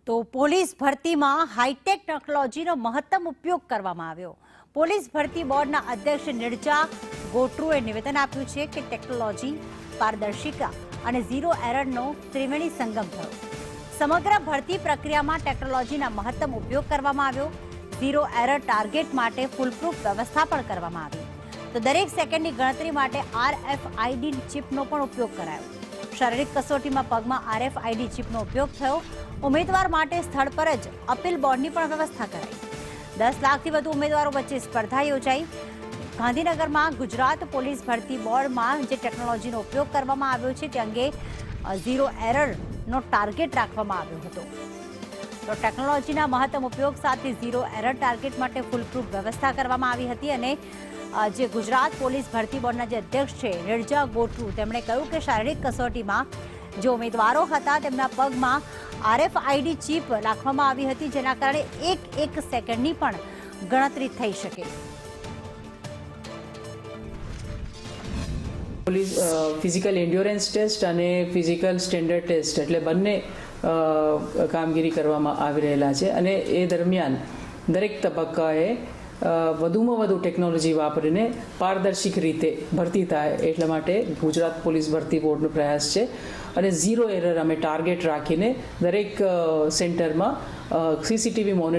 તો પોલીસ ભરતીમાં હાઈટેક ટેકનોલોજીનો મહત્તમ ઉપયોગ કરવામાં આવ્યો। પોલીસ ભરતી બોર્ડના અધ્યક્ષ નિર્જા ગોટરુએ નિવેદન આપ્યું છે કે ટેકનોલોજી, પારદર્શિતા અને ઝીરો એરરનો ત્રિવેણી સંગમ થયો। સમગ્ર ભરતી પ્રક્રિયામાં ટેકનોલોજીના મહત્તમ ઉપયોગ કરવામાં આવ્યો। ઝીરો એરર ટાર્ગેટ માટે ફૂલપ્રૂફ વ્યવસ્થા પણ કરવામાં આવી। તો દરેક સેકન્ડની ગણતરી માટે RFID ચિપનો પણ ઉપયોગ કરાયો। શારીરિક કસોટીમાં પગમાં RFID ચિપનો ઉપયોગ થયો। ઉમેદવાર માટે સ્થળ પર જ અપીલ બોર્ડની પણ વ્યવસ્થા કરાઈ। 10 લાખથી વધુ ઉમેદવારો વચ્ચે સ્પર્ધા યોજાઈ। ગાંધીનગરમાં ગુજરાત પોલીસ ભરતી બોર્ડમાં જે ટેકનોલોજીનો ઉપયોગ કરવામાં આવ્યો છે તે અંગે ઝીરો એરરનો ટાર્ગેટ રાખવામાં આવ્યો હતો। તો ટેકનોલોજીના મહત્તમ ઉપયોગ સાથે ઝીરો એરર ટાર્ગેટ માટે ફૂલપ્રૂફ વ્યવસ્થા કરવામાં આવી હતી। અને જે ગુજરાત પોલીસ ભરતી બોર્ડના જે અધ્યક્ષ છે નિર્જા ગોટરુ, તેમણે કહ્યું કે શારીરિક કસોટીમાં જે ઉમેદવારો હતા તેમના પગમાં RFID ચિપ રાખવામાં આવી હતી, જેના કારણે એક સેકન્ડની પણ ગણતરી થઈ શકે। પોલીસ ફિઝિકલ એન્ડ્યોરન્સ ટેસ્ટ અને ફિઝિકલ સ્ટેન્ડર્ડ ટેસ્ટ એટલે બંને કામગીરી કરવામાં આવી રહેલા છે। અને એ દરમિયાન દરેક તબક્કાએ વધુમાં વધુ ટેકનોલોજી વાપરીને પારદર્શિક રીતે ભરતી થાય એટલા માટે ગુજરાત પોલીસ ભરતી બોર્ડનો પ્રયાસ છે। અને ઝીરો એરર અમે ટાર્ગેટ રાખીને દરેક સેન્ટરમાં CCTV મોનિટર